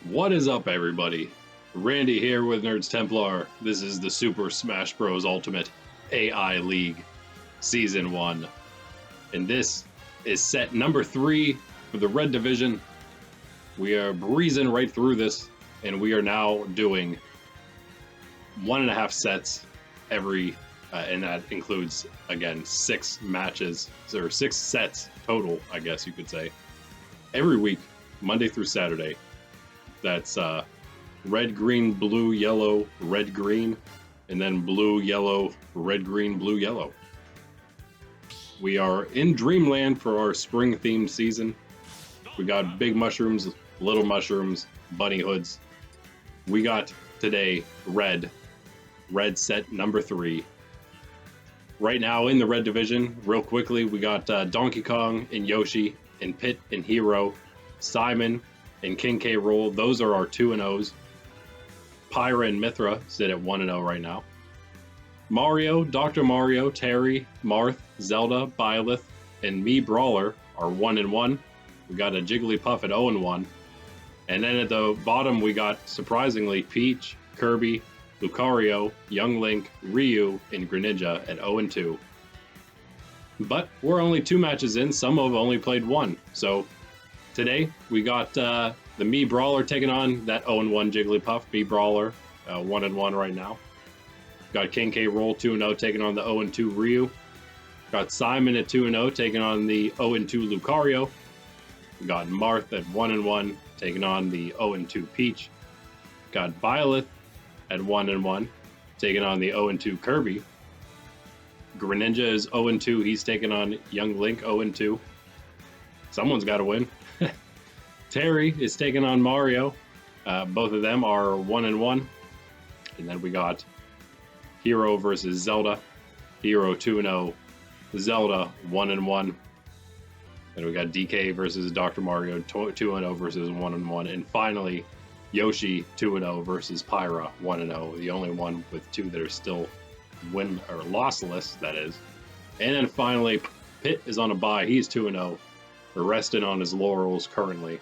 What is up, everybody? Randy here with Nerds Templar. This is the Super Smash Bros. Ultimate AI League Season 1. And this is set number 3 for the Red Division. We are breezing right through this, and we are now doing 1.5 sets every, and that includes, again, 6 matches, or 6 sets total, I guess you could say, every week, Monday through Saturday. That's red, green, blue, yellow, red, green, and then blue, yellow, red, green, blue, yellow. We are in Dreamland for our spring-themed season. We got big mushrooms, little mushrooms, bunny hoods. We got today red set number 3. Right now in the red division, real quickly, we got Donkey Kong and Yoshi and Pit and Hero, Simon and King K Rool. Those are our 2-0s. Pyra and Mythra sit at 1-0 right now. Mario, Dr. Mario, Terry, Marth, Zelda, Byleth, and me, Brawler, are 1-1. We got a Jigglypuff at 0-1. And then at the bottom, we got, surprisingly, Peach, Kirby, Lucario, Young Link, Ryu, and Greninja at 0-2. But we're only 2 matches in. Some have only played 1. So today, we got the me Brawler taking on that 0-1 Jigglypuff. Me Brawler, 1-1 right now. Got King K Rool 2-0 taking on the 0-2 Ryu. Got Simon at 2-0 taking on the 0-2 Lucario. We got Marth at 1-1 taking on the 0-2 Peach. Got Byleth at 1-1 taking on the 0-2 Kirby. Greninja is 0-2. He's taking on Young Link 0-2. Someone's got to win. Terry is taking on Mario. Both of them are 1-1. And then we got Hero versus Zelda. Hero 2-0. Zelda 1-1. And we got DK versus Dr. Mario 2-0 versus 1-1. And finally, Yoshi 2-0 versus Pyra 1-0. The only one with 2 that are still win or lossless, that is. And then finally, Pit is on a bye. He's 2-0. Resting on his laurels currently.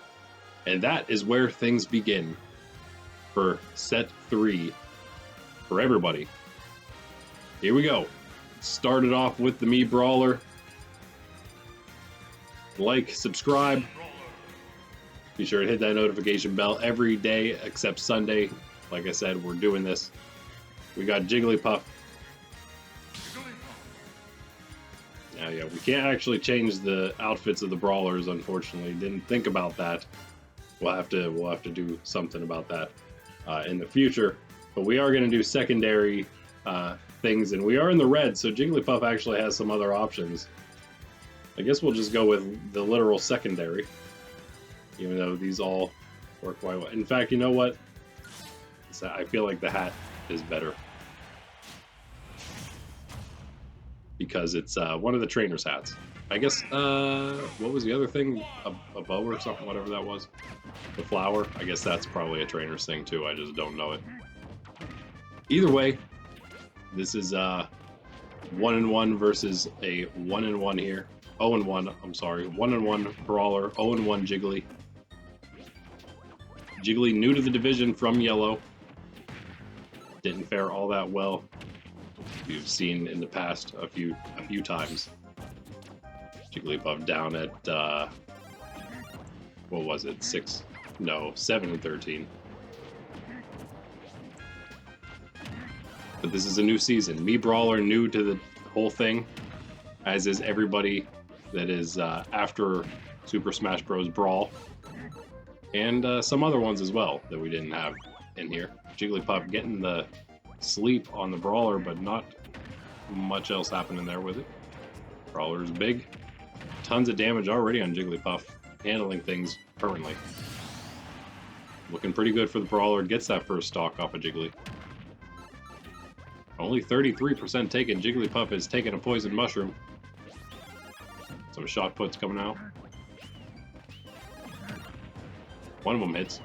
And that is where things begin for set 3 for everybody. Here we go. Started off with the me Brawler. Like, subscribe. Be sure to hit that notification bell every day except Sunday. Like I said, we're doing this. We got Jigglypuff. Yeah, we can't actually change the outfits of the Brawlers, unfortunately. Didn't think about that. We'll have to do something about that in the future. But we are going to do secondary things, and we are in the red, so Jigglypuff actually has some other options. I guess we'll just go with the literal secondary, even though these all work quite well. In fact, you know what? I feel like the hat is better, because it's one of the trainer's hats. I guess, what was the other thing? A bow or something, whatever that was. The flower. I guess that's probably a trainer's thing too, I just don't know it. Either way, this is 1-1 versus a 1-1 here. 0-1, I'm sorry. 1-1 Brawler, 0-1 Jiggly. Jiggly new to the division from yellow. Didn't fare all that well. You've seen in the past a few times. Jigglypuff down at what was it? 7-13. But this is a new season. Me Brawler new to the whole thing, as is everybody that is after Super Smash Bros. Brawl, and some other ones as well that we didn't have in here. Jigglypuff getting the sleep on the Brawler, but not much else happening there with it. Brawler's big. Tons of damage already on Jigglypuff. Handling things currently. Looking pretty good for the Brawler. Gets that first stock off of Jiggly. Only 33% taken. Jigglypuff is taking a poison mushroom. Some shot puts coming out. One of them hits.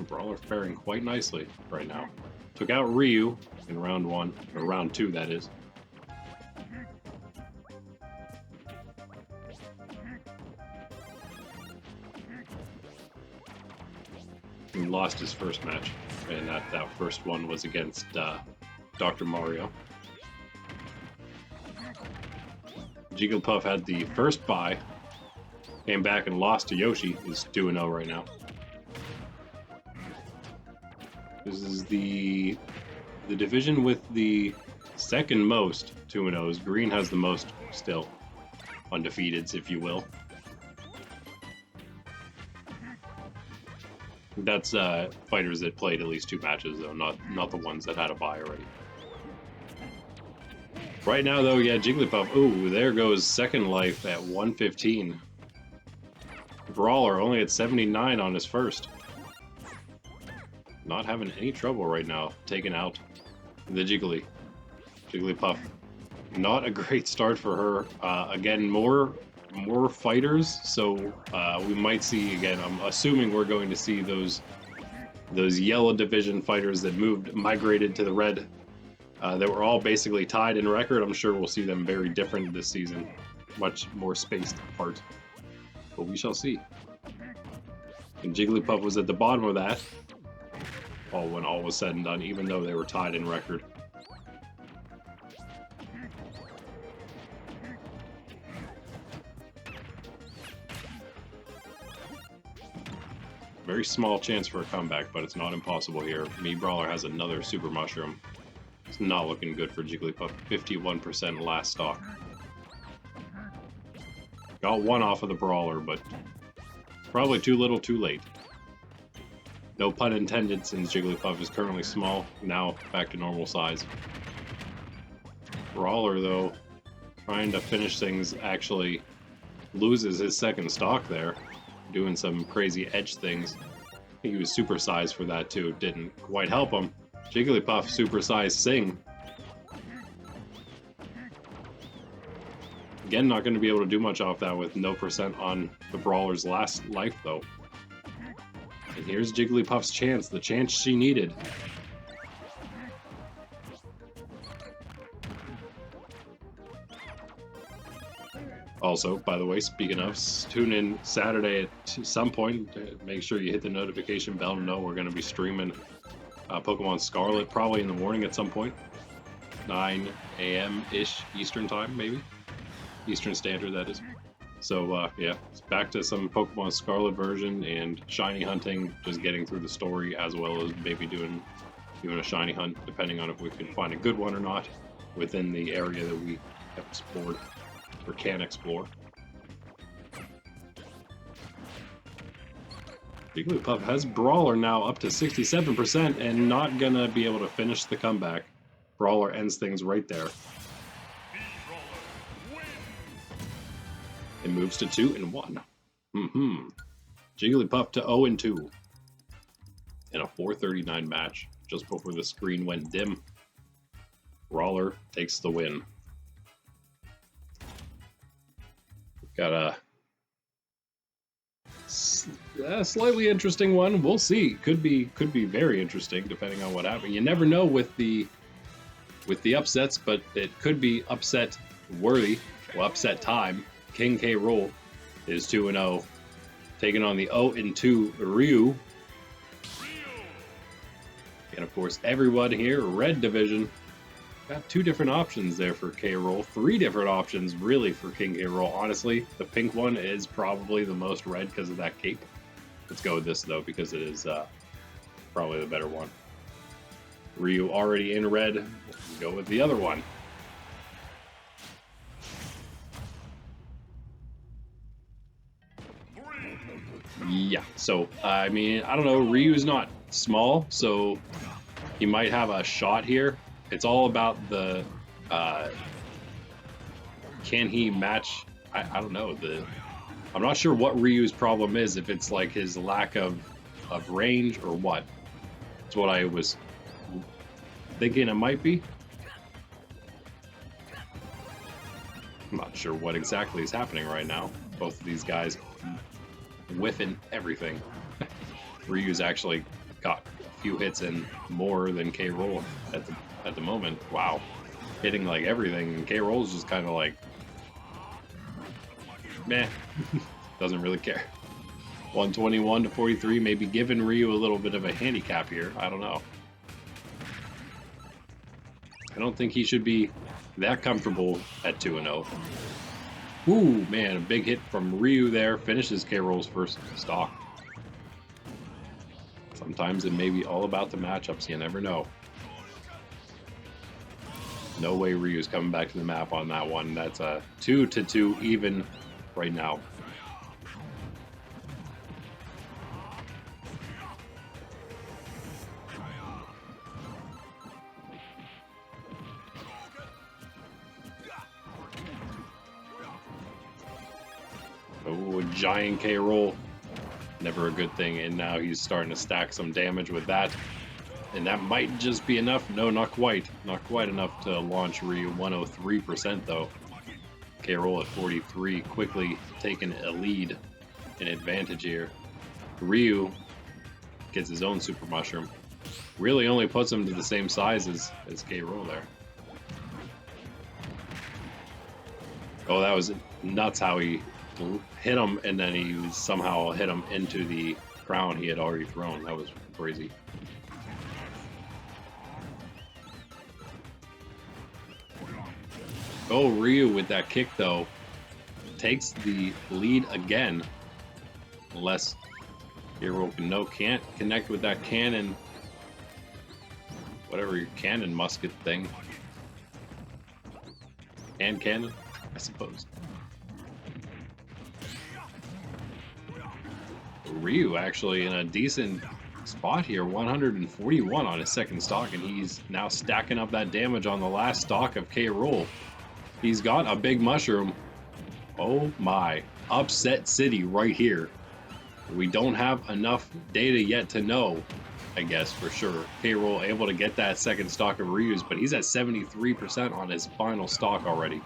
Brawler faring quite nicely right now. Took out Ryu in round 1, or round 2 that is. He lost his first match, and that first one was against Dr. Mario. Jigglypuff had the first bye, came back and lost to Yoshi. He's 2-0 right now. This is the division with the second most 2-0s. Green has the most still. Undefeateds, if you will. That's fighters that played at least 2 matches, though, not the ones that had a bye already. Right now, though, yeah, Jigglypuff. Ooh, there goes second life at 115. Brawler only at 79 on his first. Not having any trouble right now taking out the Jigglypuff. Not a great start for her. Again, more fighters, so we might see again. I'm assuming we're going to see those yellow division fighters that migrated to the red. That were all basically tied in record. I'm sure we'll see them very different this season, much more spaced apart. But we shall see. And Jigglypuff was at the bottom of that. When all was said and done, even though they were tied in record. Very small chance for a comeback, but it's not impossible here. Brawler has another Super Mushroom. It's not looking good for Jigglypuff. 51% last stock. Got one off of the Brawler, but probably too little too late. No pun intended, since Jigglypuff is currently small, now back to normal size. Brawler, though, trying to finish things, actually loses his second stock there, doing some crazy edge things. I think he was supersized for that too, didn't quite help him. Jigglypuff supersized Sing. Again, not going to be able to do much off that with no percent on the Brawler's last life, though. And here's Jigglypuff's chance, the chance she needed. Also, by the way, speaking of, tune in Saturday at some point. Make sure you hit the notification bell to know we're going to be streaming Pokemon Scarlet, probably in the morning at some point. 9 a.m.-ish Eastern time, maybe. Eastern Standard, that is. So, yeah, it's back to some Pokemon Scarlet version and shiny hunting, just getting through the story, as well as maybe doing a shiny hunt, depending on if we can find a good one or not within the area that we have explored or can explore. Jigglypuff has Brawler now up to 67% and not gonna be able to finish the comeback. Brawler ends things right there. It moves to 2-1. Jigglypuff to 0-2 in a 439 match just before the screen went dim. Brawler takes the win. Got a slightly interesting one. We'll see. Could be very interesting depending on what happens. You never know with the upsets, but it could be upset worthy. Well, upset time. King K Rool is 2-0, taking on the 0-2 Ryu. And of course, everyone here, red division. Got 2 different options there for K Rool. 3 different options, really, for King K Rool. Honestly, the pink one is probably the most red because of that cape. Let's go with this, though, because it is probably the better one. Ryu already in red. We'll go with the other one. Yeah, so, I mean, I don't know. Ryu's not small, so he might have a shot here. It's all about the, can he match, I don't know, I'm not sure what Ryu's problem is, if it's like his lack of range or what. It's what I was thinking it might be. I'm not sure what exactly is happening right now. Both of these guys whiffing everything. Ryu's actually got a few hits in more than K Rool at the moment. Wow, hitting like everything, and K Rool's just kind of like meh. Doesn't really care. 121 to 43, maybe giving Ryu a little bit of a handicap here. I don't know. I don't think he should be that comfortable at 2-0. Ooh, man, a big hit from Ryu there. Finishes K Rool's first stock. Sometimes it may be all about the matchups. You never know. No way Ryu's coming back to the map on that one. That's a 2-2 even right now. Oh, a giant K Rool. Never a good thing, and now he's starting to stack some damage with that. And that might just be enough. No, not quite. Not quite enough to launch Ryu. 103% though. K Rool at 43, quickly taking a lead, an advantage here. Ryu gets his own Super Mushroom. Really only puts him to the same size as K Rool there. Oh, that was nuts how he hit him, and then he somehow hit him into the crown he had already thrown. That was crazy. Oh, Ryu with that kick though takes the lead again. Unless K Rool can't connect with that cannon, whatever your cannon musket thing. And cannon, I suppose. Ryu actually in a decent spot here, 141 on his second stock, and he's now stacking up that damage on the last stock of K Rool. He's got a big mushroom. Oh my, upset city right here. We don't have enough data yet to know, I guess, for sure. K Rool able to get that second stock of Ryu's, but he's at 73% on his final stock already.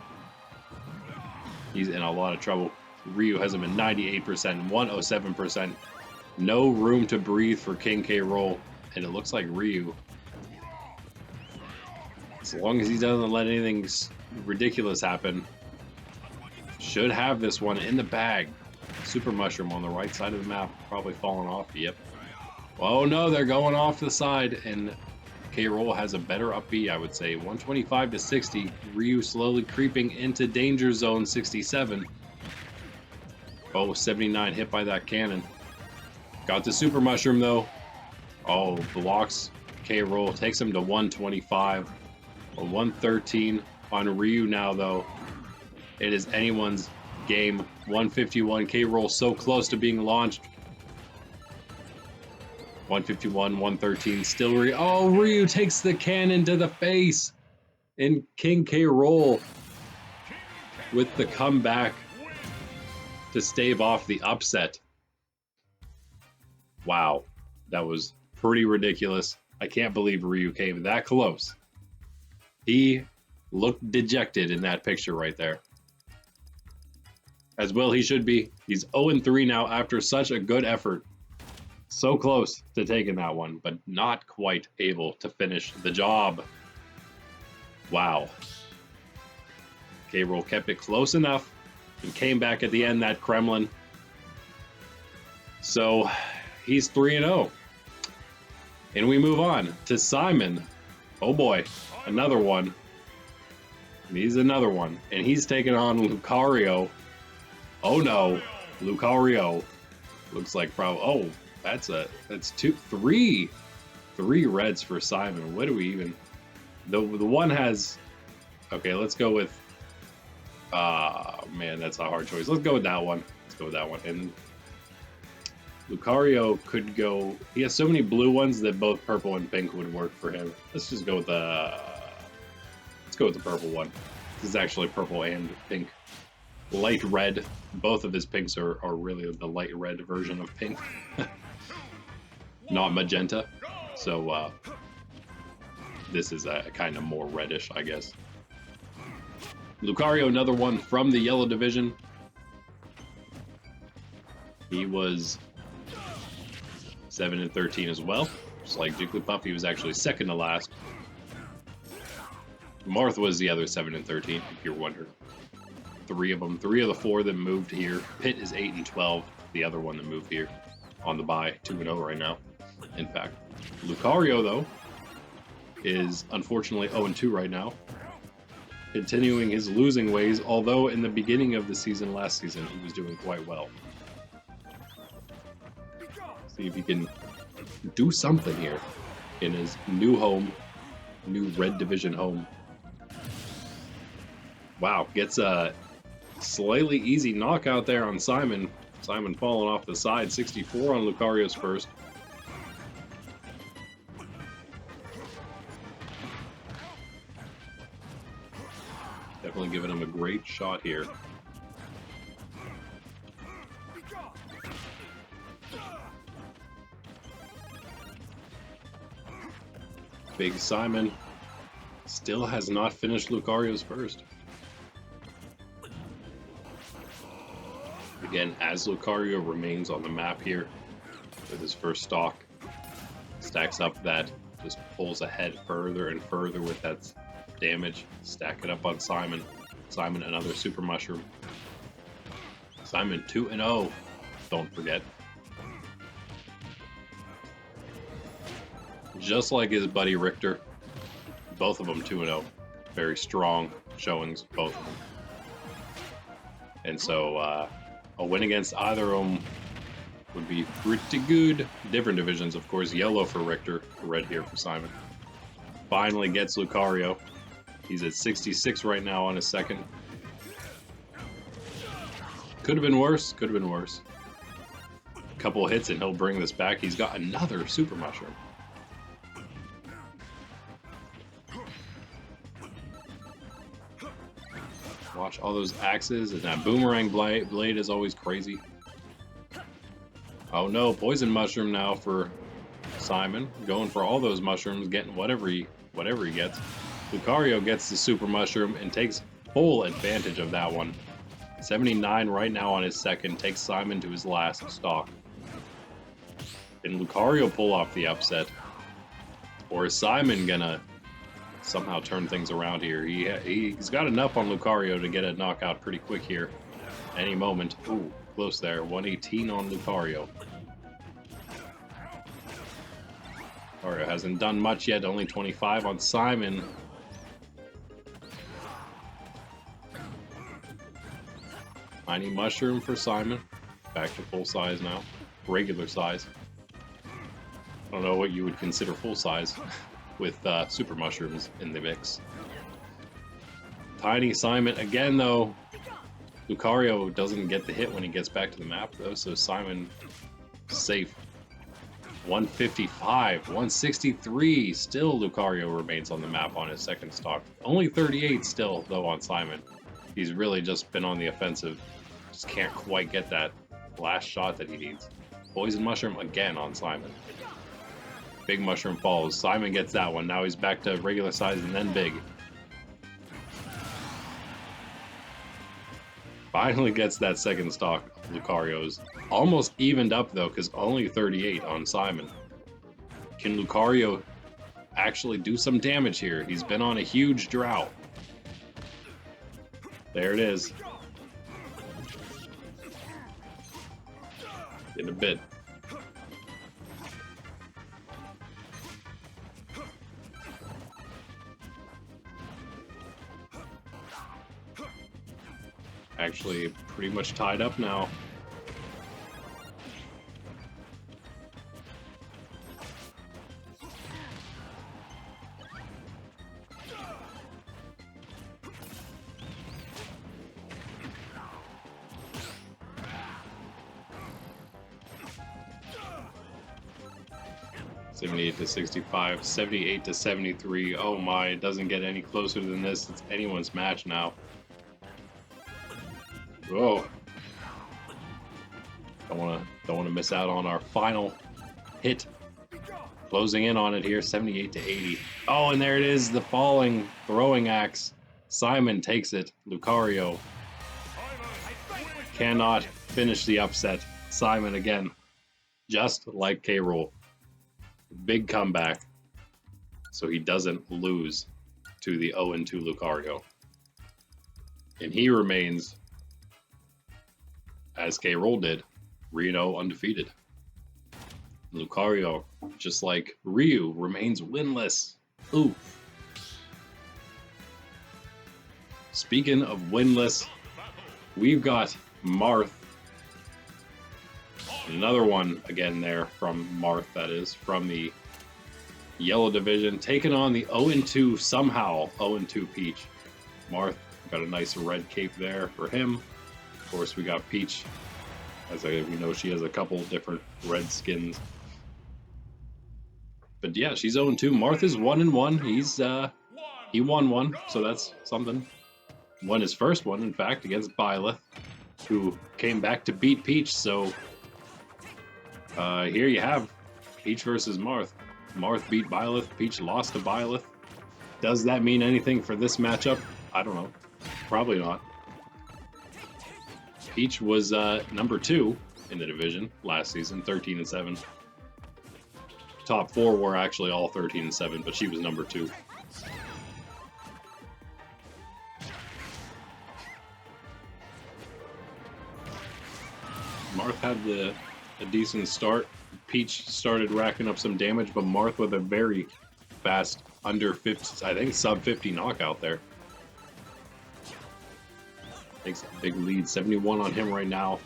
He's in a lot of trouble. Ryu has him at 98%, 107%. No room to breathe for King K Rool, and it looks like Ryu, as long as he doesn't let anything ridiculous happen, should have this one in the bag. Super Mushroom on the right side of the map, probably falling off. Yep. Oh no, they're going off the side, and K Rool has a better up B, I would say. 125 to 60. Ryu slowly creeping into danger zone 67. Oh, 79 hit by that cannon. Got the Super Mushroom though. Oh, blocks K Rool, takes him to 125. A 113 on Ryu now though. It is anyone's game. 151. K Rool so close to being launched. 151, 113. Still Ryu. Oh, Ryu takes the cannon to the face. And King K Rool with the comeback to stave off the upset. Wow, that was pretty ridiculous. I can't believe Ryu came that close. He looked dejected in that picture right there. As well he should be. He's 0-3 now after such a good effort. So close to taking that one, but not quite able to finish the job. Wow. K Rool kept it close enough and came back at the end, that Kremlin. So he's 3-0. And we move on to Simon. Oh boy, another one. He's another one. And he's taking on Lucario. Oh no, Lucario. Looks like probably, oh, that's three reds for Simon. What do we even, the one has, okay, let's go with, man, that's a hard choice. Let's go with that one. Let's go with that one. And Lucario could go, he has so many blue ones that both purple and pink would work for him. Let's just go with the, let's go with the purple one. This is actually purple and pink. Light red. Both of his pinks are really the light red version of pink. Not magenta. So this is a kind of more reddish, I guess. Lucario, another one from the yellow division. He was 7-13 as well. Just like Jigglypuff, he was actually second to last. Marth was the other 7-13, if you're wondering. 3 of them. 3 of the 4 that moved here. Pit is 8 and 12. The other one that moved here on the bye, 2-0 right now. In fact, Lucario though is unfortunately 0-2 right now, continuing his losing ways. Although in the beginning of the season, last season, he was doing quite well. See if he can do something here in his new home, new Red Division home. Wow, gets a slightly easy knockout there on Simon. Simon falling off the side, 64 on Lucario's first. Definitely giving him a great shot here. Big Simon still has not finished Lucario's first. Again, as Lucario remains on the map here with his first stock, stacks up that, just pulls ahead further and further with that damage. Stack it up on Simon. Simon, another Super Mushroom. Simon 2-0, don't forget. Just like his buddy Richter, both of them 2-0. Very strong showings, both of them. And so a win against either of them would be pretty good. Different divisions, of course. Yellow for Richter, red here for Simon. Finally gets Lucario. He's at 66 right now on his second. Could have been worse, could have been worse. A couple hits and he'll bring this back. He's got another Super Mushroom. Watch all those axes, and that boomerang blade is always crazy. Oh no, poison mushroom now for Simon. Going for all those mushrooms, getting whatever he gets. Lucario gets the super mushroom and takes full advantage of that one. 79 right now on his second, takes Simon to his last stock. Can Lucario pull off the upset? Or is Simon gonna somehow turn things around here? He's got enough on Lucario to get a knockout pretty quick here. Any moment. Ooh, close there. 118 on Lucario. Lucario hasn't done much yet, only 25 on Simon. Tiny mushroom for Simon. Back to full size now. Regular size. I don't know what you would consider full size with super mushrooms in the mix. Tiny Simon again though. Lucario doesn't get the hit when he gets back to the map though, so Simon safe. 155, 163, still Lucario remains on the map on his second stock. Only 38 still though on Simon. He's really just been on the offensive. Just can't quite get that last shot that he needs. Poison mushroom again on Simon. Big mushroom falls. Simon gets that one. Now he's back to regular size and then big. Finally gets that second stock. Lucario's almost evened up though, because only 38 on Simon. Can Lucario actually do some damage here? He's been on a huge drought. There it is. In a bit. Actually, pretty much tied up now. (78 to 65, 78 to 73. Oh my, it doesn't get any closer than this. It's anyone's match now. Whoa. Don't wanna miss out on our final hit. Closing in on it here, 78 to 80. Oh, and there it is, the falling throwing axe. Simon takes it. Lucario cannot finish the upset. Simon again, just like K Rool. Big comeback, so he doesn't lose to the 0-2 Lucario. And he remains, as K Rool did, Reno undefeated. Lucario, just like Ryu, remains winless. Ooh. Speaking of winless, we've got Marth. Another one again there from Marth, that is, from the Yellow Division, taking on the 0-2, somehow 0-2 Peach. Marth got a nice red cape there for him. Of course, we got Peach. As we know, she has a couple different red skins. But yeah, she's 0-2. Marth is 1-1. He won one, so that's something. Won his first one, in fact, against Byleth, who came back to beat Peach. So here you have Peach versus Marth. Marth beat Byleth. Peach lost to Byleth. Does that mean anything for this matchup? I don't know. Probably not. Peach was number 2 in the division last season, 13-7. Top 4 were actually all 13-7, but she was number 2. Marth had a decent start. Peach started racking up some damage, but Marth with a very fast under 50, I think sub 50 knockout there. Takes a big lead, 71 on him right now.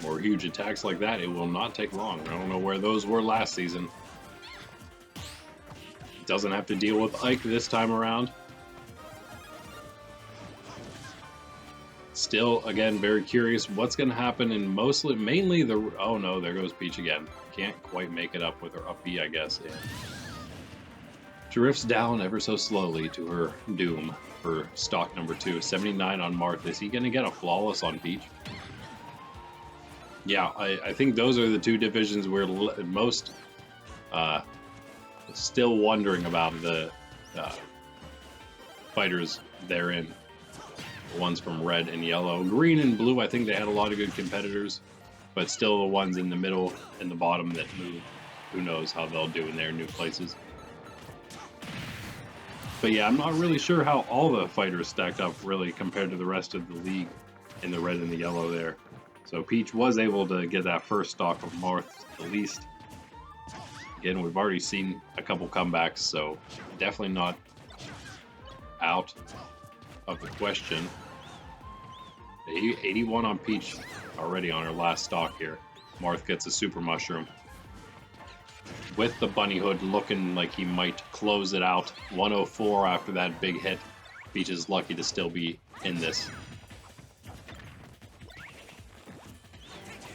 More huge attacks like that, it will not take long. I don't know where those were last season. Doesn't have to deal with Ike this time around. Still, again, very curious what's going to happen in mainly the... Oh no, there goes Peach again. Can't quite make it up with her up B, I guess. Yeah. Drifts down ever so slowly to her doom for stock number 2. 79 on Marth. Is he going to get a flawless on Peach? Yeah, I think those are the two divisions we're most still wondering about the fighters therein. The ones from red and yellow. Green and blue, I think they had a lot of good competitors, but still the ones in the middle and the bottom that move. Who knows how they'll do in their new places. But yeah, I'm not really sure how all the fighters stacked up really compared to the rest of the league in the red and the yellow there. So Peach was able to get that first stock of Marth at least. Again, we've already seen a couple comebacks, so definitely not out of the question. 81 on Peach already on her last stock here. Marth gets a super mushroom. With the bunny hood looking like he might close it out. 104 after that big hit. Peach is lucky to still be in this.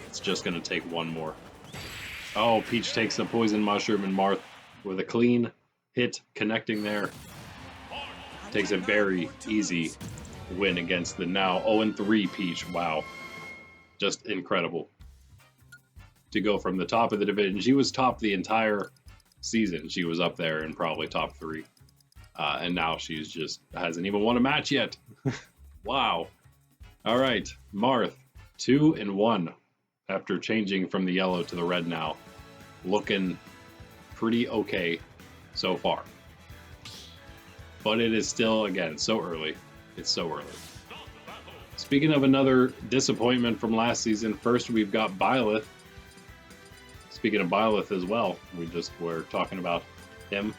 It's just going to take one more. Oh, Peach takes the poison mushroom, and Marth with a clean hit connecting there. Takes a very easy win against the now 0-3 Peach. Wow. Just incredible. To go from the top of the division. She was top the entire season. She was up there in probably top 3. And now she's just hasn't even won a match yet. Wow. All right. Marth, 2-1 after changing from the yellow to the red now. Looking pretty okay so far. But it is still, again, so early. It's so early. Speaking of another disappointment from last season, first we've got Byleth. Speaking of Byleth as well, we just were talking about him.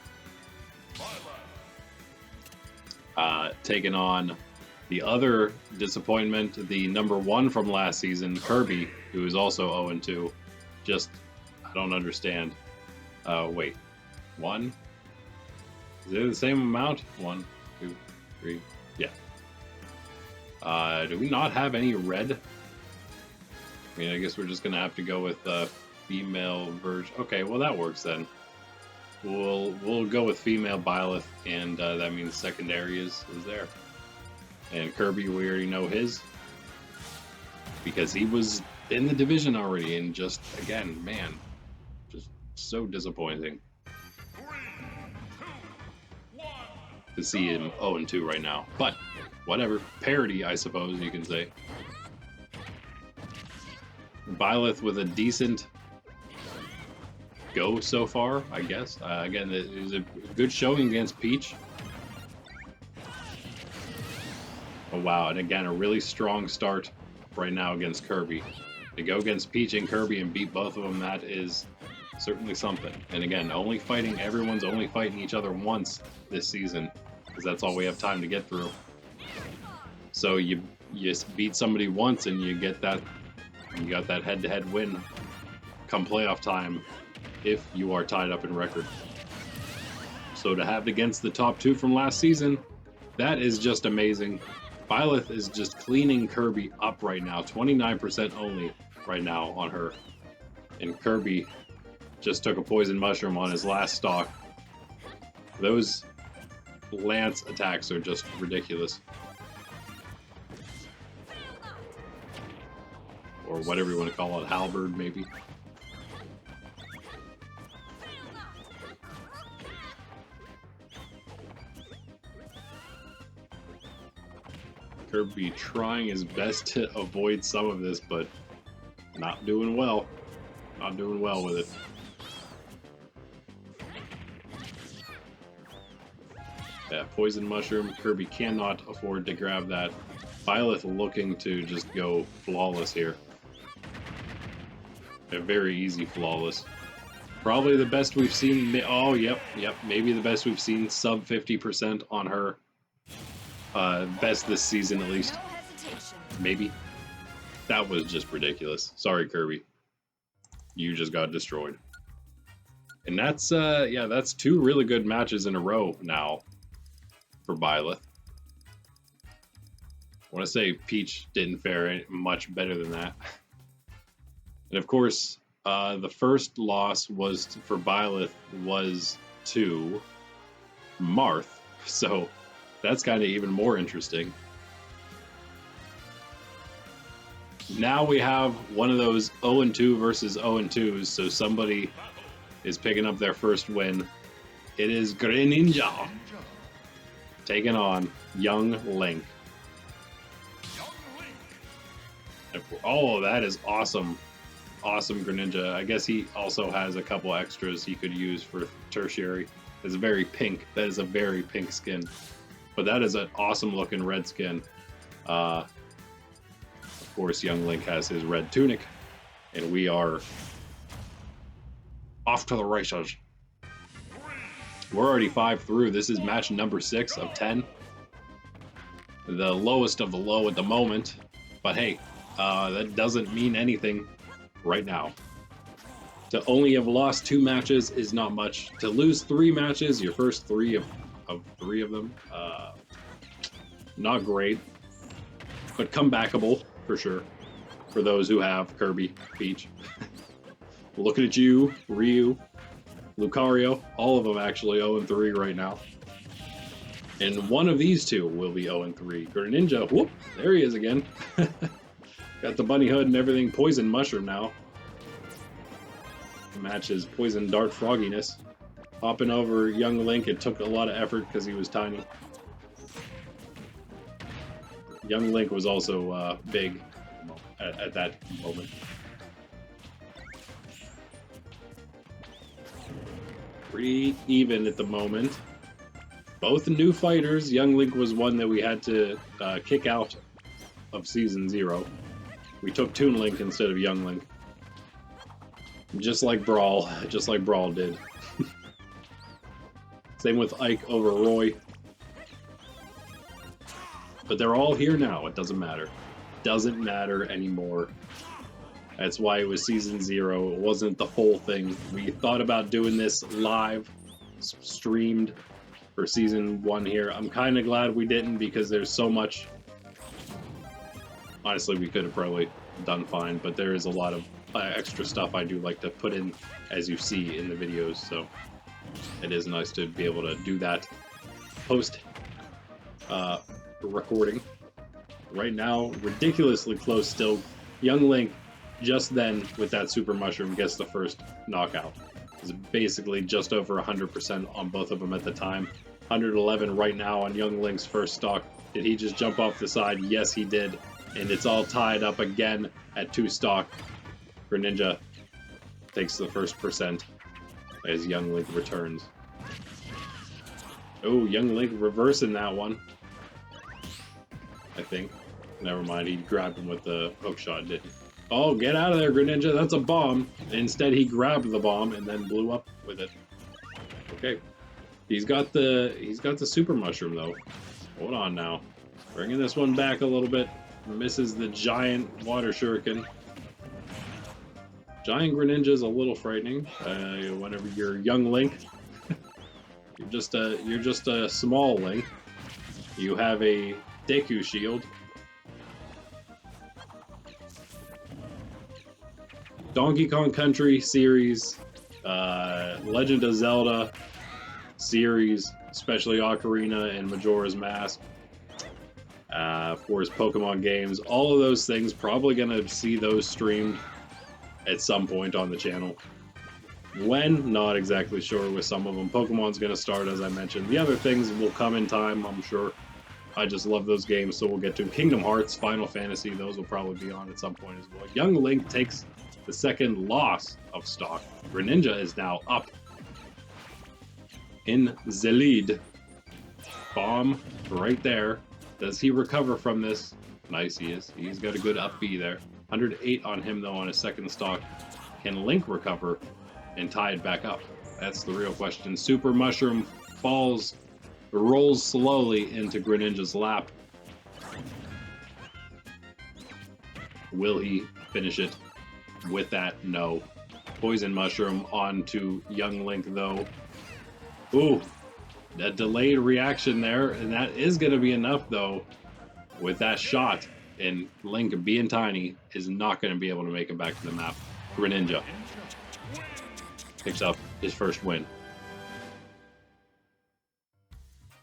Taking on the other disappointment, the number 1 from last season, Kirby, who is also 0-2. Just, I don't understand. Wait, 1? Is it the same amount? 1, 2, 3, yeah. Do we not have any red? I mean, I guess we're just gonna have to go with female version. Okay, well that works then. We'll go with female Byleth, and that means secondary is there. And Kirby, we already know his because he was in the division already, and just again, man, just so disappointing to see him 0-2 right now. But whatever, parity, I suppose you can say. Byleth with a decent go so far, I guess. Again, it was a good showing against Peach. Oh wow, and again, a really strong start right now against Kirby. To go against Peach and Kirby and beat both of them, that is certainly something. And again, everyone's only fighting each other once this season, because that's all we have time to get through. So you beat somebody once and you got that head-to-head win come playoff time if you are tied up in record. So to have it against the top two from last season, that is just amazing. Byleth is just cleaning Kirby up right now, 29% only right now on her. And Kirby just took a poison mushroom on his last stock. Those lance attacks are just ridiculous. Or whatever you want to call it, halberd maybe. Kirby trying his best to avoid some of this, but not doing well. Not doing well with it. Yeah, poison mushroom. Kirby cannot afford to grab that. Byleth looking to just go flawless here. A very easy flawless. Probably the best we've seen. Oh, yep. Maybe the best we've seen. Sub 50% on her. Best this season, at least. Maybe. That was just ridiculous. Sorry, Kirby. You just got destroyed. And that's, yeah, that's two really good matches in a row now for Byleth. I want to say Peach didn't fare much better than that. And of course, the first loss for Byleth was to Marth. So that's kind of even more interesting. Now we have one of those 0-2 versus 0-2s, so somebody is picking up their first win. It is Greninja taking on Young Link. Oh, that is awesome. Awesome Greninja. I guess he also has a couple extras he could use for tertiary. It's very pink. That is a very pink skin. But that is an awesome looking red skin. Of course, Young Link has his red tunic. And we are off to the races. We're already 5 through. This is match number 6 of 10. The lowest of the low at the moment. But hey, that doesn't mean anything right now. To only have lost 2 matches is not much. To lose 3 matches, your first 3 of 3 of them, not great, but comebackable for sure. For those who have Kirby, Peach. Looking at you, Ryu, Lucario, all of them actually 0-3 right now. And one of these two will be 0-3. Greninja, whoop, there he is again. Got the bunny hood and everything. Poison mushroom now. Matches poison dart frogginess. Hopping over Young Link, it took a lot of effort because he was tiny. Young Link was also big at that moment. Pretty even at the moment. Both new fighters. Young Link was one that we had to kick out of Season 0. We took Toon Link instead of Young Link. Just like Brawl did. Same with Ike over Roy. But they're all here now, it doesn't matter. Doesn't matter anymore. That's why it was Season 0, it wasn't the whole thing. We thought about doing this live, streamed for Season 1 here. I'm kind of glad we didn't because there's so much. Honestly, we could have probably done fine, but there is a lot of extra stuff I do like to put in, as you see in the videos, so it is nice to be able to do that post recording. Right now, ridiculously close still. Young Link, just then, with that super mushroom, gets the first knockout. It's basically just over 100% on both of them at the time. 111 right now on Young Link's first stock. Did he just jump off the side? Yes, he did. And it's all tied up again at 2 stock. Greninja takes the first percent. as Young Link returns. Oh, Young Link reversing that one. I think. Never mind, he grabbed him with the hook shot, didn't he? Oh, get out of there, Greninja, that's a bomb. Instead, he grabbed the bomb and then blew up with it. Okay. He's got the super mushroom though. Hold on now. Bringing this one back a little bit. Misses the giant water shuriken. Giant Greninja is a little frightening. Whenever you're Young Link, you're just a small Link. You have a Deku shield. Donkey Kong Country series, Legend of Zelda series, especially Ocarina and Majora's Mask. For his Pokemon games, all of those things, probably gonna see those streamed at some point on the channel. When, not exactly sure with some of them. Pokemon's gonna start, as I mentioned. The other things will come in time, I'm sure. I just love those games, so we'll get to Kingdom Hearts, Final Fantasy, those will probably be on at some point as well. Young Link takes the second loss of stock. Greninja is now up in the lead. Bomb right there. Does he recover from this? Nice, he is. He's got a good up B there. 108 on him, though, on his second stock. Can Link recover and tie it back up? That's the real question. Super Mushroom rolls slowly into Greninja's lap. Will he finish it with that? No. Poison Mushroom onto Young Link, though. Ooh. A delayed reaction there, and that is going to be enough, though, with that shot. And Link, being tiny, is not going to be able to make it back to the map. Greninja picks up his first win.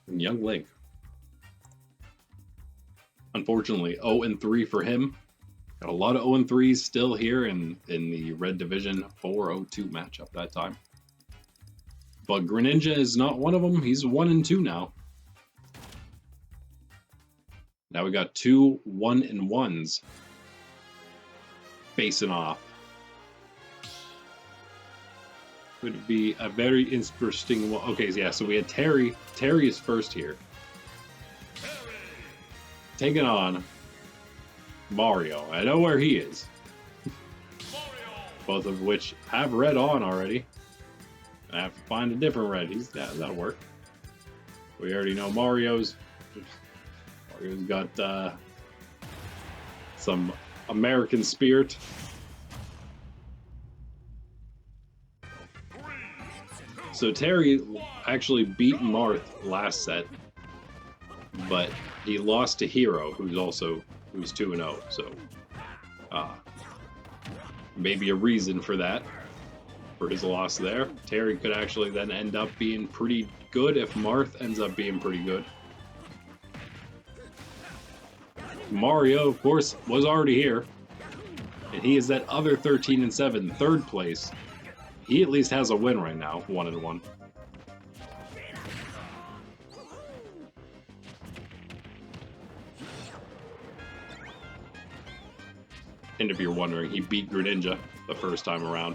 And Young Link, unfortunately, 0-3 for him. Got a lot of 0-3s still here in the Red Division 4-0-2 matchup that time. But Greninja is not one of them. He's 1-2 now. Now we got two 1-1s facing off. Would be a very interesting one. Okay, yeah, so we had Terry. Terry is first here. Taking on Mario. I know where he is. Both of which have red on already. I have to find a different red. That'll work. We already know Mario's got some American spirit. So Terry actually beat Marth last set, but he lost to Hero, who's 2-0. So maybe a reason for that. For his loss there. Terry could actually then end up being pretty good if Marth ends up being pretty good. Mario, of course, was already here. And he is that other 13-7, third place. He at least has a win right now, 1-1. And if you're wondering, he beat Greninja the first time around.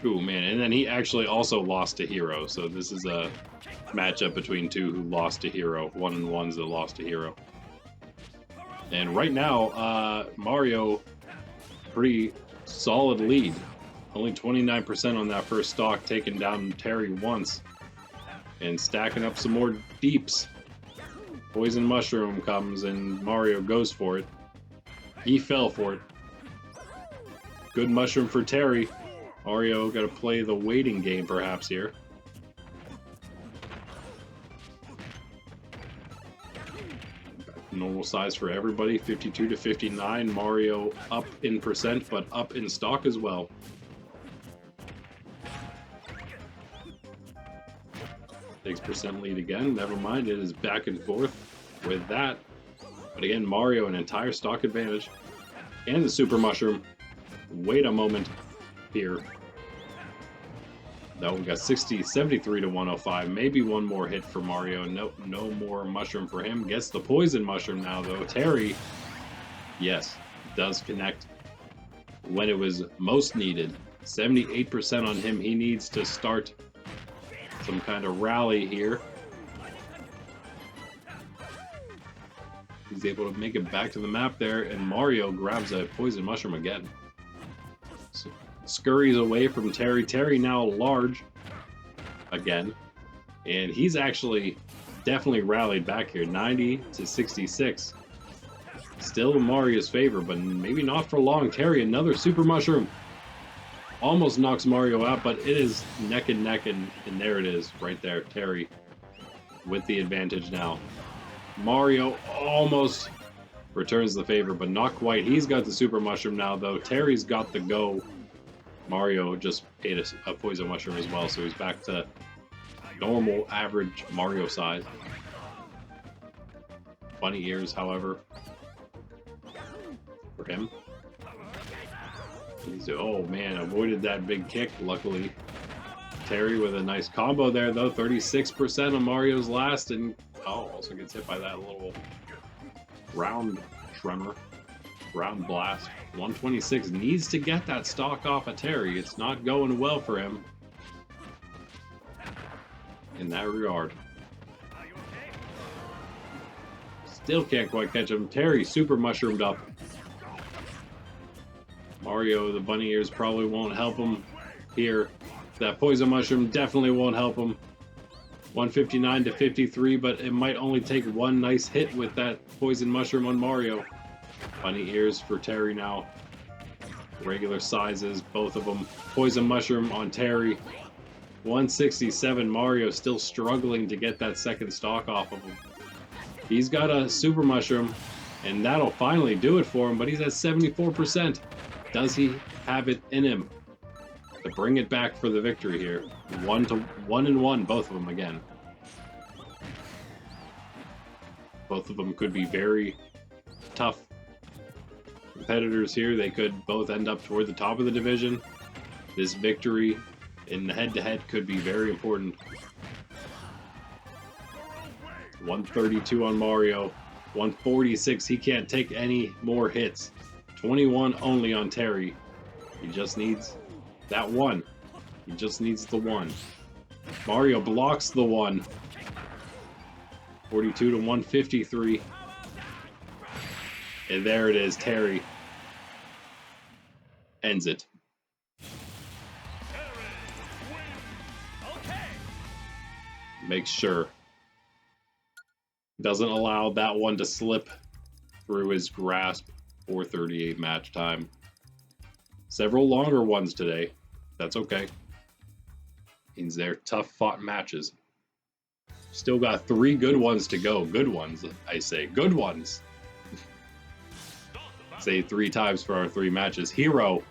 Ooh, man, and then he actually also lost to Hero, so this is a matchup between two who lost to Hero, 1-1s that lost to Hero. And right now, Mario, pretty solid lead. Only 29% on that first stock, taking down Terry once. And stacking up some more deeps. Poison Mushroom comes and Mario goes for it. He fell for it. Good mushroom for Terry. Mario got to play the waiting game perhaps here. Normal size for everybody, 52 to 59. Mario up in percent, but up in stock as well. Takes percent lead again. Never mind, it is back and forth with that. But again, Mario an entire stock advantage. And the Super Mushroom. Wait a moment here. No, we got 73 to 105. Maybe one more hit for Mario. No more mushroom for him. Gets the poison mushroom now, though. Terry, yes, does connect when it was most needed. 78% on him. He needs to start some kind of rally here. He's able to make it back to the map there, and Mario grabs a poison mushroom again. So, scurries away from Terry. Terry now large again, and he's actually definitely rallied back here. 90 to 66. Still in Mario's favor, but maybe not for long. Terry, another super mushroom. Almost knocks Mario out, but it is neck and neck, and there it is, right there. Terry with the advantage now. Mario almost returns the favor, but not quite. He's got the super mushroom now, though. Terry's got the go. Mario just ate a poison mushroom as well, so he's back to normal, average Mario size. Bunny ears, however, for him. Oh man, avoided that big kick, luckily. Terry with a nice combo there, though. 36% on Mario's last, and also gets hit by that little round tremor. Round blast. 126 needs to get that stock off of Terry. It's not going well for him in that regard. Still can't quite catch him. Terry super mushroomed up. Mario, the bunny ears probably won't help him here. That poison mushroom definitely won't help him. 159 to 53, but it might only take one nice hit with that poison mushroom on Mario. Bunny ears for Terry now. Regular sizes, both of them. Poison mushroom on Terry. 167, Mario still struggling to get that second stock off of him. He's got a super mushroom, and that'll finally do it for him, but he's at 74%. Does he have it in him to bring it back for the victory here? 1-1, both of them again. Both of them could be very tough competitors here. They could both end up toward the top of the division. This victory in the head-to-head could be very important. 132 on Mario. 146. He can't take any more hits. 21 only on Terry. He just needs that one. He just needs the one. Mario blocks the one. 42 to 153. And there it is. Terry ends it. Makes sure. Doesn't allow that one to slip through his grasp. 4:38 match time. Several longer ones today. That's okay. Means they're tough fought matches. Still got 3 good ones to go. Good ones, I say. Good ones. Say 3 times for our 3 matches. Hero,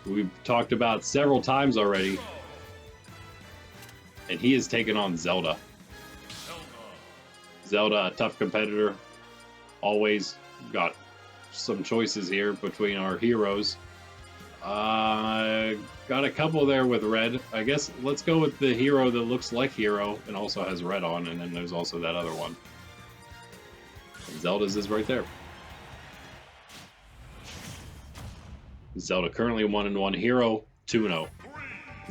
we've talked about several times already. And he has taken on Zelda. Zelda, a tough competitor. Always got some choices here between our heroes. Got a couple there with red. I guess let's go with the hero that looks like Hero and also has red on, and then there's also that other one. And Zelda's is right there. Zelda currently 1-1. Hero 2-0.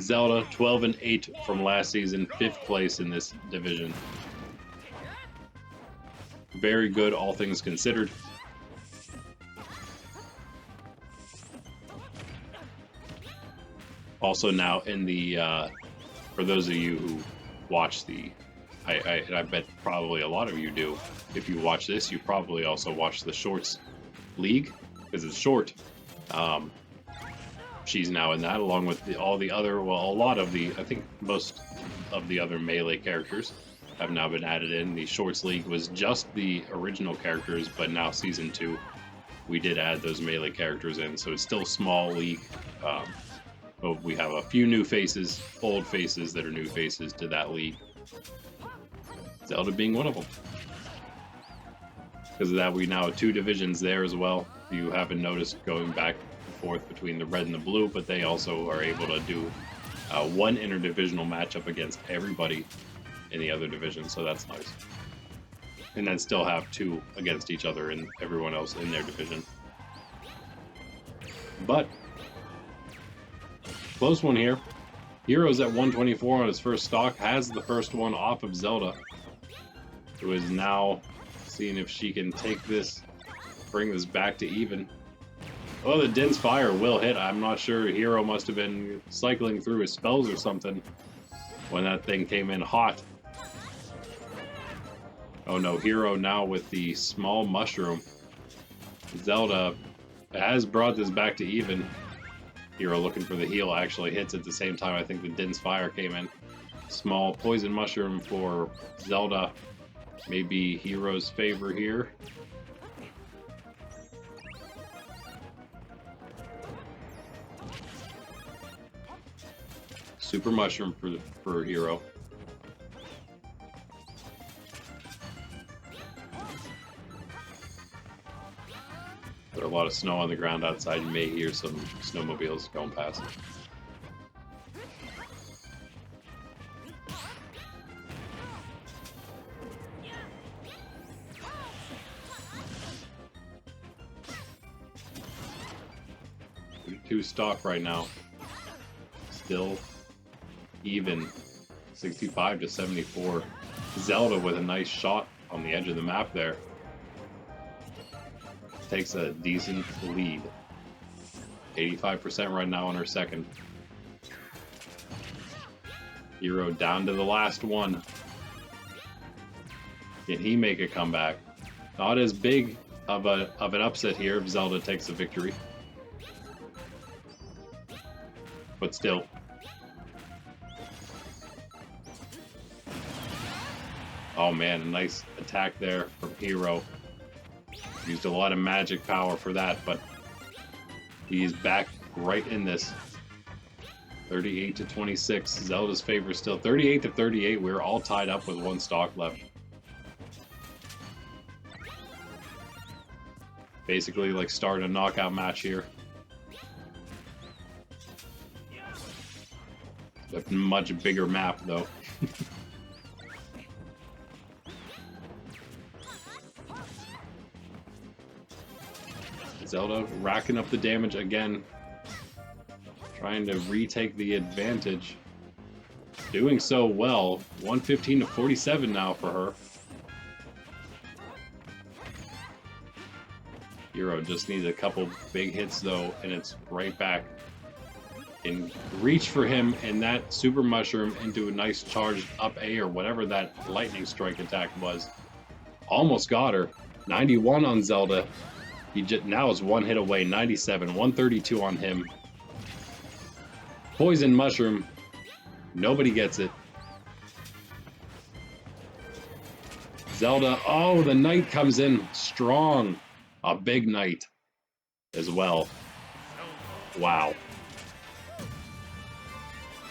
Zelda 12-8 from last season, 5th place in this division. Very good, all things considered. Also now in the, for those of you who watch the, I bet probably a lot of you do. If you watch this, you probably also watch the Shorts League, because it's short. She's now in that, along with all the other, well, a lot of the, I think most of the other Melee characters have now been added in. The Shorts League was just the original characters, but now Season 2, we did add those Melee characters in, so it's still a small league. But we have a few new faces, old faces that are new faces to that league. Zelda being one of them. Because of that, we now have 2 divisions there as well. You haven't noticed going back and forth between the red and the blue, but they also are able to do one interdivisional matchup against everybody in the other division, so that's nice. And then still have 2 against each other and everyone else in their division. But Close one here. Hero's at 124 on his first stock, has the first one off of Zelda, who is now seeing if she can take this, bring this back to even. Oh, the Din's Fire will hit. I'm not sure. Hero must have been cycling through his spells or something when that thing came in hot. Oh no, Hero now with the small mushroom. Zelda has brought this back to even. Hero looking for the heal actually hits at the same time. I think the Din's Fire came in. Small poison mushroom for Zelda. Maybe Hero's favor here. Super mushroom for Hero. There's a lot of snow on the ground outside. You may hear some snowmobiles going past. Two stock right now. Still even. 65 to 74. Zelda with a nice shot on the edge of the map there. Takes a decent lead. 85% right now on her second. Hero down to the last one. Can he make a comeback? Not as big of an upset here if Zelda takes the victory. But still. Oh man, a nice attack there from Hero. Used a lot of magic power for that, but he's back right in this. 38 to 26. Zelda's favor still. 38 to 38. We're all tied up with one stock left. Basically, like starting a knockout match here. A much bigger map, though. Zelda racking up the damage again. Trying to retake the advantage. Doing so well. 115 to 47 now for her. Hero just needs a couple big hits, though, and it's right back. And reach for him and that super mushroom into a nice charged up A or whatever that lightning strike attack was. Almost got her. 91 on Zelda. He just now is one hit away. 97, 132 on him. Poison mushroom. Nobody gets it. Zelda. Oh, the knight comes in strong. A big knight as well. Wow.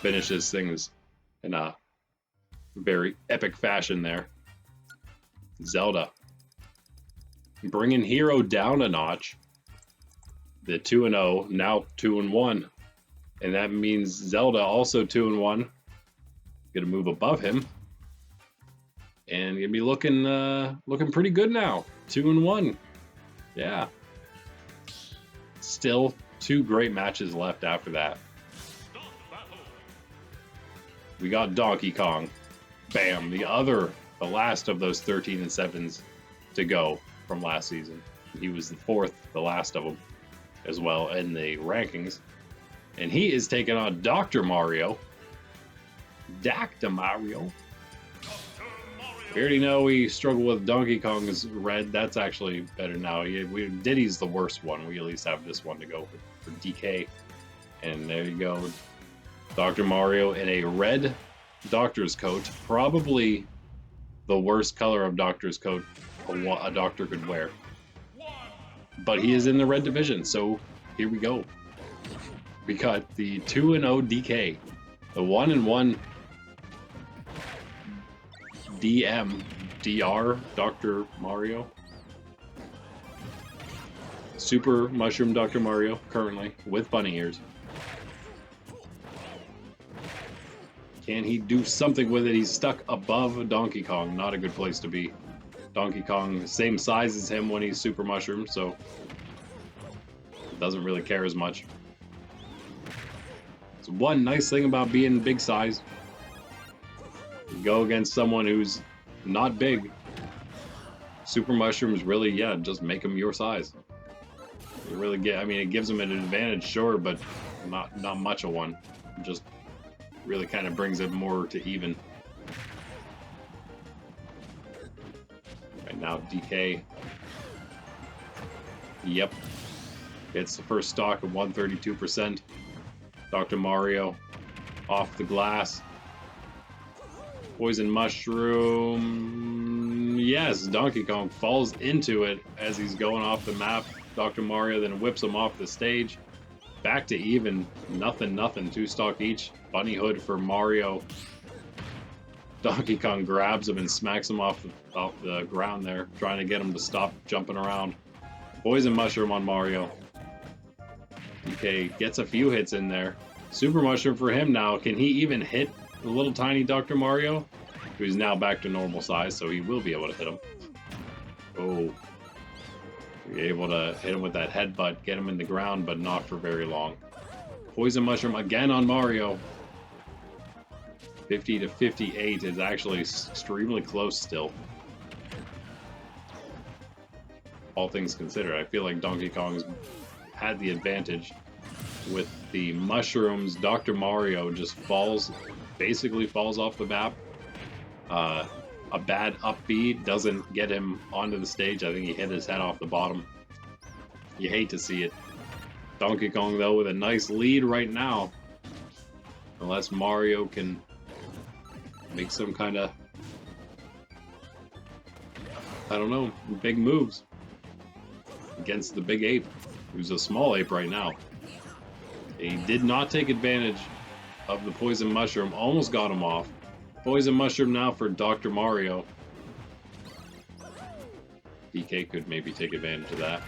Finishes things in a very epic fashion there. Zelda bringing Hero down a notch. The 2-0, now 2-1. And that means Zelda also 2-1. Gonna move above him. And gonna be looking pretty good now. 2-1. Yeah. Still two great matches left after that. We got Donkey Kong. Bam. The last of those 13 and 7s to go from last season. He was the fourth, the last of them, as well in the rankings. And he is taking on Dr. Mario. Dr. Mario. We already know we struggle with Donkey Kong's red. That's actually better now. Diddy's the worst one. We at least have this one to go for DK. And there you go. Dr. Mario in a red doctor's coat. Probably the worst color of doctor's coat a doctor could wear. But he is in the red division, so here we go. We got the 2-0 DK. The 1-1 DR Dr. Mario. Super Mushroom Dr. Mario, currently, with bunny ears. Can he do something with it? He's stuck above Donkey Kong. Not a good place to be. Donkey Kong, same size as him when he's Super Mushroom, so doesn't really care as much. It's one nice thing about being big size. You go against someone who's not big. Super mushrooms really, yeah, just make them your size. You really get, I mean, it gives them an advantage, sure, but not much of one. It just really kind of brings it more to even. Right now, DK. Yep. Gets the first stock of 132%. Dr. Mario off the glass. Poison Mushroom. Yes, Donkey Kong falls into it as he's going off the map. Dr. Mario then whips him off the stage. Back to even. Nothing. 2 stock each. Bunny Hood for Mario. Donkey Kong grabs him and smacks him off the ground there, trying to get him to stop jumping around. Poison Mushroom on Mario. DK gets a few hits in there. Super Mushroom for him now. Can he even hit the little tiny Dr. Mario? Who's now back to normal size, so he will be able to hit him. Oh. You're able to hit him with that headbutt, get him in the ground, but not for very long. Poison Mushroom again on Mario. 50 to 58 is actually extremely close still. All things considered, I feel like Donkey Kong's had the advantage with the mushrooms. Dr. Mario just basically falls off the map. A bad upbeat doesn't get him onto the stage. I think he hit his head off the bottom. You hate to see it. Donkey Kong, though, with a nice lead right now. Unless Mario can make some kind of, I don't know, big moves against the big ape, who's a small ape right now. He did not take advantage of the Poison Mushroom. Almost got him off. Poison Mushroom now for Dr. Mario. DK could maybe take advantage of that.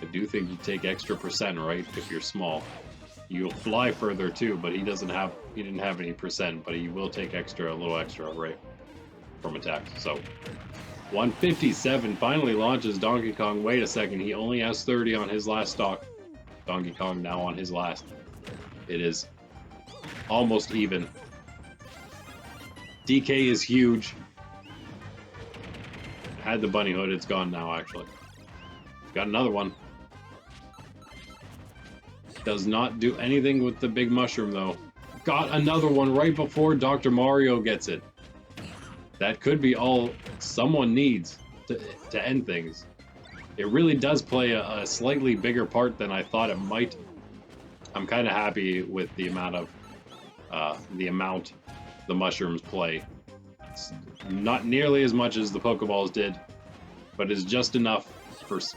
I do think you take extra percent, right? If you're small. You'll fly further too, but he didn't have any percent, but he will take a little extra, right? From attacks. So 157 finally launches Donkey Kong. Wait a second, he only has 30 on his last stock. Donkey Kong now on his last. It is almost even. DK is huge. Had the bunny hood, it's gone now actually. Got another one. Does not do anything with the big mushroom though. Got another one right before Dr. Mario gets it. That could be all someone needs to end things. It really does play a slightly bigger part than I thought it might. I'm kind of happy with the amount the mushrooms play. It's not nearly as much as the Pokeballs did, but it's just enough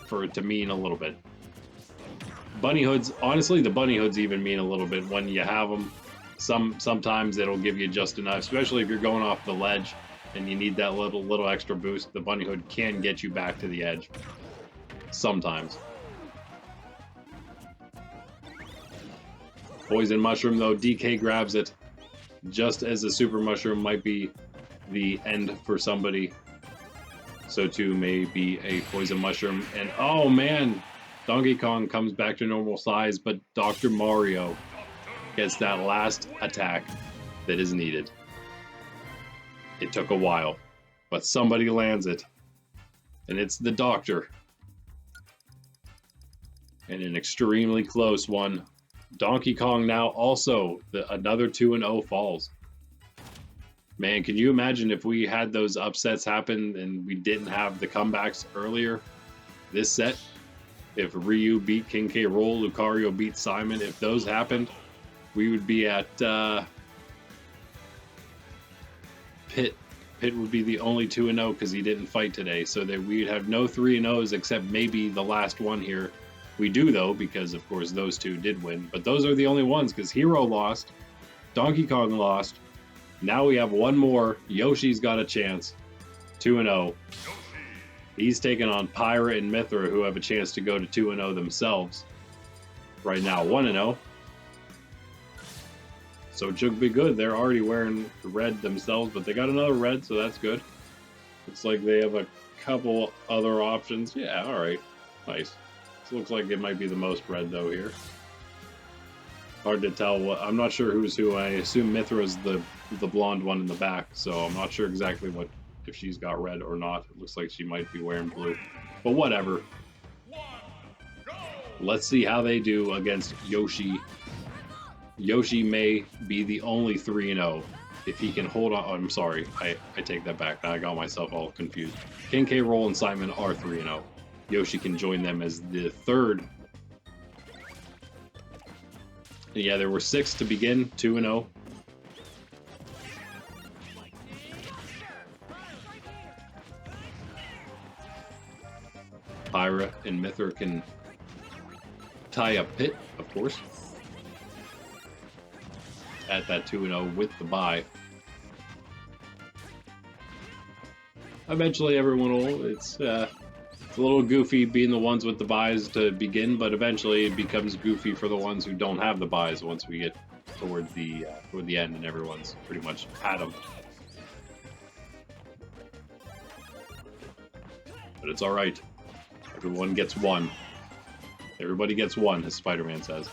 for it to mean a little bit. Bunny hoods, honestly, the bunny hoods even mean a little bit when you have them. Sometimes it'll give you just enough, especially if you're going off the ledge and you need that little extra boost. The bunny hood can get you back to the edge. Sometimes. Poison Mushroom though, DK grabs it just as the Super Mushroom might be the end for somebody. So too may be a Poison Mushroom. And oh man, Donkey Kong comes back to normal size, but Dr. Mario gets that last attack that is needed. It took a while, but somebody lands it. And it's the Doctor. And an extremely close one. Donkey Kong now also another 2-0 falls. Man, can you imagine if we had those upsets happen and we didn't have the comebacks earlier this set? If Ryu beat King K Rool, Lucario beat Simon, if those happened, we would be at Pit. Pit would be the only 2-0 because he didn't fight today. So that we'd have no 3-0s except maybe the last one here. We do though, because of course those two did win. But those are the only ones because Hero lost, Donkey Kong lost. Now we have one more. Yoshi's got a chance. 2-0. He's taking on Pyra and Mythra, who have a chance to go to 2-0 themselves. Right now, 1-0. So it should be good. They're already wearing red themselves, but they got another red, so that's good. Looks like they have a couple other options. Yeah, alright. Nice. This looks like it might be the most red, though, here. Hard to tell what. I'm not sure who's who. I assume Mythra's the blonde one in the back, so I'm not sure exactly what if she's got red or not. It looks like she might be wearing blue, but whatever. Let's see how they do against Yoshi. Yoshi may be the only 3-0 if he can hold on. Oh, I'm sorry, I take that back. I got myself all confused. King, K Rool, and Simon are 3-0. Yoshi can join them as the third. And yeah, there were 6 to begin, 2-0. Pyra and Mythra can tie up Pit, of course, at that 2-0 with the bye. Eventually everyone will, it's a little goofy being the ones with the buys to begin, but eventually it becomes goofy for the ones who don't have the buys once we get toward the end and everyone's pretty much had them. But it's alright. Everyone gets one. Everybody gets one, as Spider-Man says.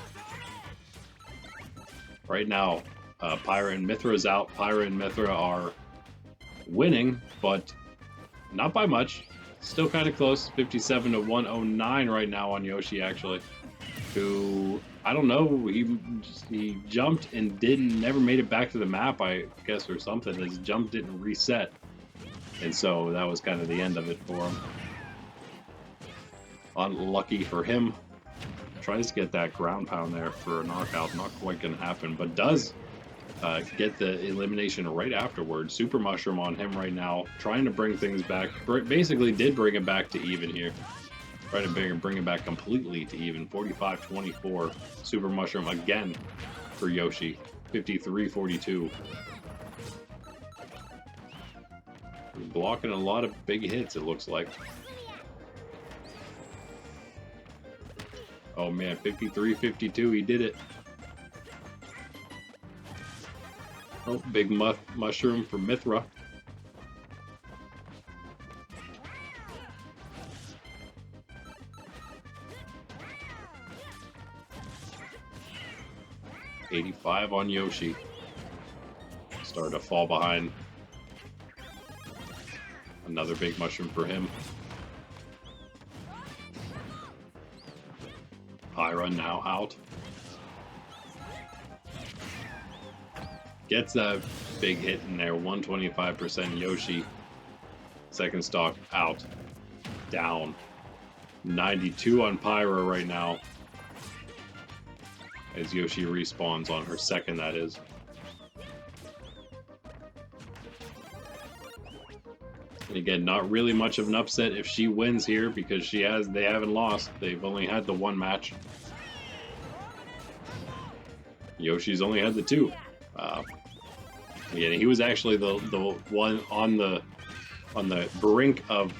Right now, Pyra and Mythra is out. Pyra and Mythra are winning, but not by much. Still kind of close. 57 to 109 right now on Yoshi, actually. Who, I don't know, he jumped and never made it back to the map, I guess, or something. His jump didn't reset. And so that was kind of the end of it for him. Unlucky for him. Tries to get that ground pound there for a knockout. Not quite going to happen, but does get the elimination right afterwards. Super Mushroom on him right now. Trying to bring things back. Basically did bring it back to even here. Trying to bring it back completely to even. 45-24. Super Mushroom again for Yoshi. 53-42. Blocking a lot of big hits, it looks like. Oh man, 53-52, he did it. Oh, big mushroom for Mythra. $85 on Yoshi. Started to fall behind. Another big mushroom for him. Pyra now out. Gets a big hit in there. 125% Yoshi. Second stock out. Down. 92 on Pyra right now. As Yoshi respawns on her second, that is. And again, not really much of an upset if she wins here because they haven't lost. They've only had the one match. Yoshi's only had the two. Again, he was actually the one on the brink of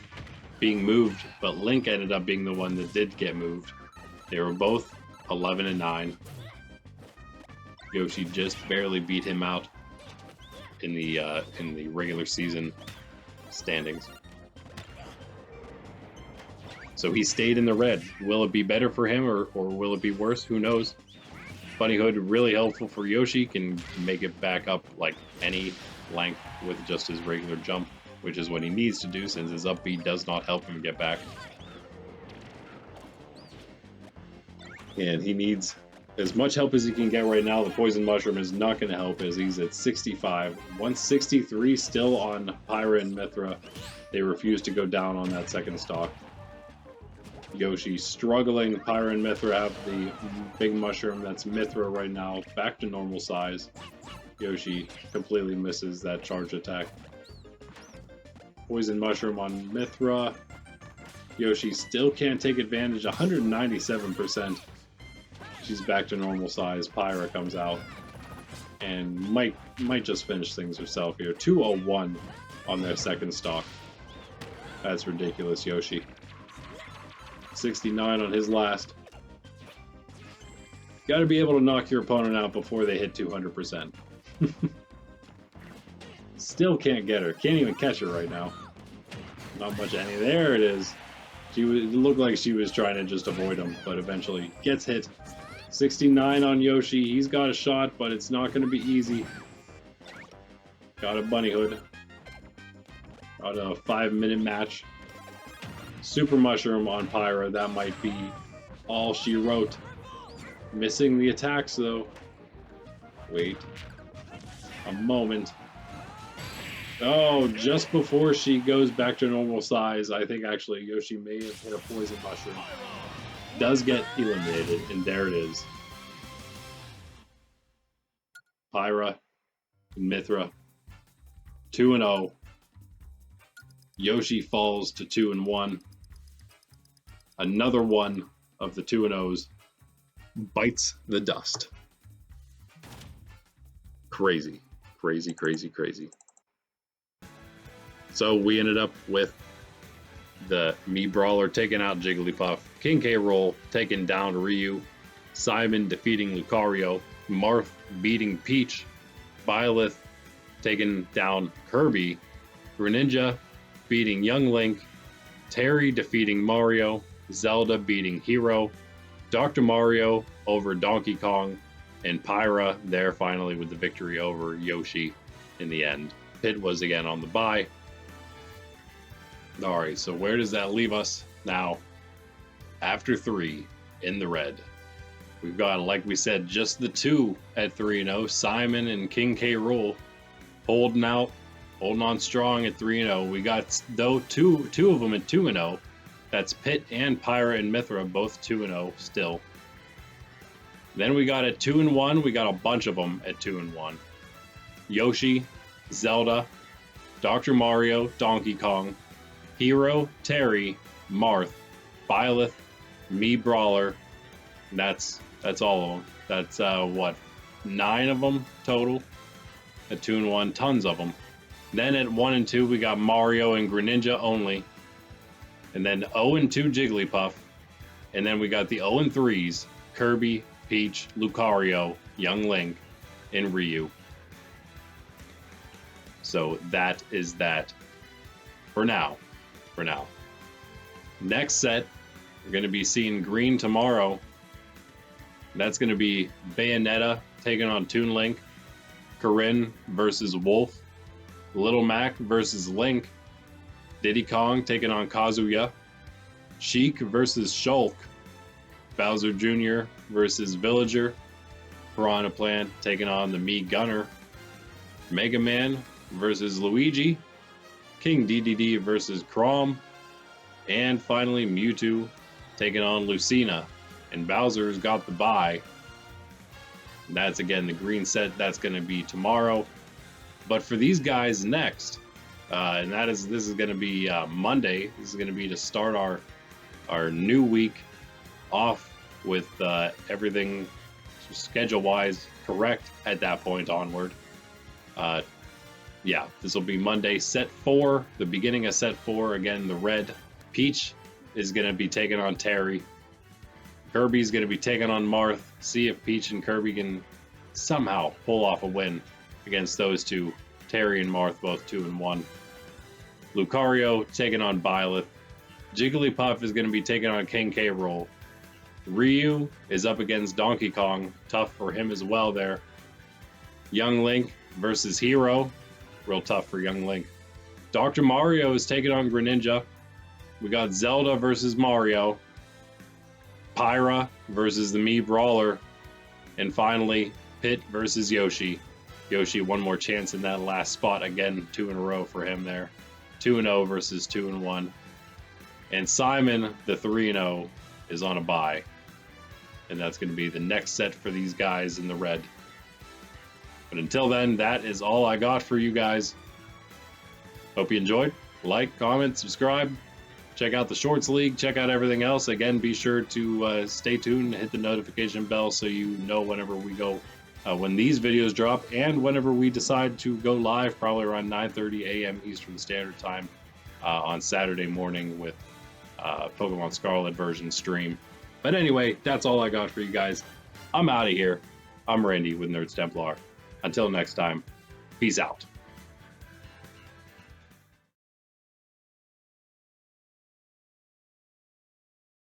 being moved, but Link ended up being the one that did get moved. They were both 11-9. Yoshi just barely beat him out in the regular season standings. So he stayed in the red. Will it be better for him or will it be worse? Who knows? Bunny Hood, really helpful for Yoshi, can make it back up like any length with just his regular jump, which is what he needs to do since his up B does not help him get back. And he needs as much help as he can get right now. The Poison Mushroom is not going to help as he's at 65. 163 still on Pyra and Mythra. They refuse to go down on that second stock. Yoshi struggling. Pyra and Mythra have the big mushroom. That's Mythra right now. Back to normal size. Yoshi completely misses that charge attack. Poison Mushroom on Mythra. Yoshi still can't take advantage. 197%. She's back to normal size. Pyra comes out and might just finish things herself here. 201 on their second stock. That's ridiculous, Yoshi. 69 on his last. Got to be able to knock your opponent out before they hit 200%. Still can't get her. Can't even catch her right now. Not much any. There it is. It looked like she was trying to just avoid him, but eventually gets hit. 69 on Yoshi. He's got a shot, but it's not going to be easy. Got a bunny hood. Got a 5-minute match. Super Mushroom on Pyra. That might be all she wrote. Missing the attacks, though. Wait. A moment. Oh, just before she goes back to normal size, I think actually Yoshi may have hit a Poison Mushroom. Does get eliminated, and there it is. Pyra and Mythra. 2-0. Yoshi falls to 2-1. Another one of the 2-0s bites the dust. Crazy, crazy, crazy, crazy. So we ended up with the Brawler taking out Jigglypuff, King K Rool taking down Ryu, Simon defeating Lucario, Marth beating Peach, Byleth taking down Kirby, Greninja beating Young Link, Terry defeating Mario, Zelda beating Hero, Dr. Mario over Donkey Kong, and Pyra there finally with the victory over Yoshi in the end. Pit was again on the bye. Alright, so where does that leave us now? After 3 in the red. We've got, like we said, just the 2 at 3-0. Simon and King K Rool holding out, holding on strong at 3-0. We got, though, two of them at 2-0. That's Pit and Pyra and Mythra, both 2-0 still. Then we got at 2-1, we got a bunch of them at 2-1. Yoshi, Zelda, Dr. Mario, Donkey Kong, Hero, Terry, Marth, Byleth, Brawler. That's all of them. That's what, 9 of them total at 2-1. Tons of them. Then at 1-2 we got Mario and Greninja only, and then 0-2 Jigglypuff, and then we got the 0-3s Kirby, Peach, Lucario, Young Link, and Ryu. So that is that for now. Next set, we're going to be seeing green tomorrow. That's going to be Bayonetta taking on Toon Link, Corrin versus Wolf, Little Mac versus Link, Diddy Kong taking on Kazuya, Sheik versus Shulk, Bowser Jr. versus Villager, Piranha Plant taking on the Mii Gunner, Mega Man versus Luigi, King Dedede versus Chrom, and finally Mewtwo taking on Lucina. And Bowser's got the bye. That's again the green set. That's going to be tomorrow. But for these guys next, and this is going to be Monday. This is going to be to start our new week off with everything schedule-wise correct at that point onward. Yeah, this will be Monday, set 4, the beginning of set 4. Again, the red. Peach is going to be taking on Terry. Kirby's going to be taking on Marth. See if Peach and Kirby can somehow pull off a win against those two. Terry and Marth both 2-1. Lucario taking on Byleth. Jigglypuff is going to be taking on King K Rool. Ryu is up against Donkey Kong. Tough for him as well there. Young Link versus Hero. Real tough for Young Link. Dr. Mario is taking on Greninja. We got Zelda versus Mario. Pyra versus the Mii Brawler. And finally, Pit versus Yoshi. Yoshi, one more chance in that last spot. Again, 2 in a row for him there. 2-0 versus 2-1. And Simon, the 3-0, is on a bye. And that's going to be the next set for these guys in the red. But until then, that is all I got for you guys. Hope you enjoyed. Like, comment, subscribe. Check out the Shorts League. Check out everything else. Again, be sure to stay tuned. Hit the notification bell so you know whenever we go, when these videos drop, and whenever we decide to go live, probably around 9:30 a.m. Eastern Standard Time on Saturday morning with Pokemon Scarlet version stream. But anyway, that's all I got for you guys. I'm out of here. I'm Randy with Nerds Templar. Until next time, peace out.